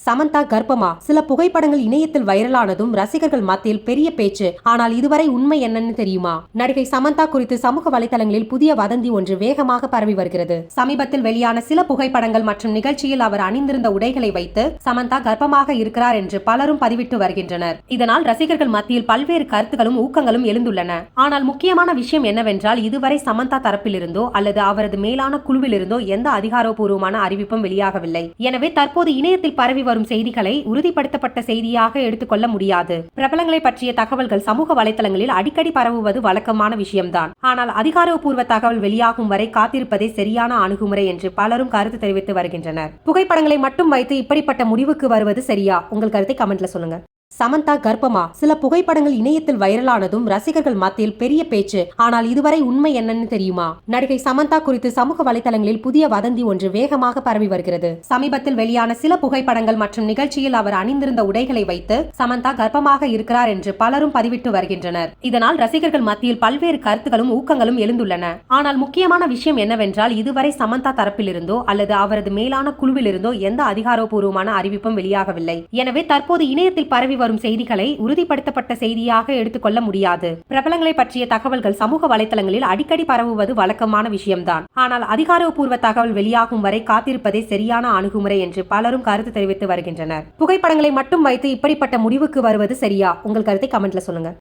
சமந்தா கர்ப்பமா? சில புகைப்படங்கள் இணையத்தில் வைரலானதும் ரசிகர்கள் மத்தியில் பெரிய பேச்சு. ஆனால் இதுவரை உண்மை என்னன்னு தெரியுமா? நடிகை சமந்தா குறித்து சமூக வலைதளங்களில் புதிய வதந்தி ஒன்று வேகமாக பரவி வருகிறது. சமீபத்தில் வெளியான சில புகைப்படங்கள் மற்றும் நிகழ்ச்சியில் அவர் அணிந்திருந்த உடைகளை வைத்து சமந்தா கர்ப்பமாக இருக்கிறார் என்று பலரும் பதிவிட்டு வருகின்றனர். இதனால் ரசிகர்கள் மத்தியில் பல்வேறு கருத்துகளும் ஊக்கங்களும் எழுந்துள்ளன. ஆனால் முக்கியமான விஷயம் என்னவென்றால், இதுவரை சமந்தா தரப்பிலிருந்தோ அல்லது அவரது மேலான குழுவிலிருந்தோ எந்த அதிகாரப்பூர்வமான அறிவிப்பும் வெளியாகவில்லை. எனவே தற்போது இணையத்தில் பரவி வரும் செய்திகளை உறுதிப்படுத்தப்பட்ட செய்தியாக எடுத்துக்கொள்ள முடியாது. பிரபலங்களை பற்றிய தகவல்கள் சமூக வலைதளங்களில் அடிக்கடி பரவுவது வழக்கமான விஷயம்தான். ஆனால் அதிகாரப்பூர்வ தகவல் வெளியாகும் வரை காத்திருப்பதே சரியான அணுகுமுறை என்று பலரும் கருத்து தெரிவித்து வருகின்றனர். புகைப்படங்களை மட்டும் வைத்து இப்படிப்பட்ட முடிவுக்கு வருவது சரியா? உங்கள் கருத்தை கமெண்ட்ல சொல்லுங்க. சமந்தா கர்ப்பமா? சில புகைப்படங்கள் இணையத்தில் வைரலானதும் ரசிகர்கள் மத்தியில் பெரிய பேச்சு. ஆனால் இதுவரை உண்மை என்னன்னு தெரியுமா? நடிகை சமந்தா குறித்து சமூக வலைதளங்களில் புதிய வதந்தி ஒன்று வேகமாக பரவி வருகிறது. சமீபத்தில் வெளியான சில புகைப்படங்கள் மற்றும் நிகழ்ச்சியில் அவர் அணிந்திருந்த உடைகளை வைத்து சமந்தா கர்ப்பமாக இருக்கிறார் என்று பலரும் பதிவிட்டு வருகின்றனர். இதனால் ரசிகர்கள் மத்தியில் பல்வேறு கருத்துகளும் ஊக்கங்களும் எழுந்துள்ளன. ஆனால் முக்கியமான விஷயம் என்னவென்றால், இதுவரை சமந்தா தரப்பிலிருந்தோ அல்லது அவரது மேலான குழுவிலிருந்தோ எந்த அதிகாரப்பூர்வமான அறிவிப்பும் வெளியாகவில்லை. எனவே தற்போது இணையத்தில் பரவி வரும் செய்திகளை உறுதிப்படுத்தப்பட்ட செய்தியாக எடுத்துக்கொள்ள முடியாது. பிரபலங்களை பற்றிய தகவல்கள் சமூக வலைதளங்களில் அடிக்கடி பரவுவது வழக்கமான விஷயம்தான். ஆனால் அதிகாரப்பூர்வ தகவல் வெளியாகும் வரை காத்திருப்பதே சரியான அணுகுமுறை என்று பலரும் கருத்து தெரிவித்து வருகின்றனர். புகைப்படங்களை மட்டும் வைத்து இப்படிப்பட்ட முடிவுக்கு வருவது சரியா? உங்கள் கருத்தை கமெண்ட்ல சொல்லுங்க.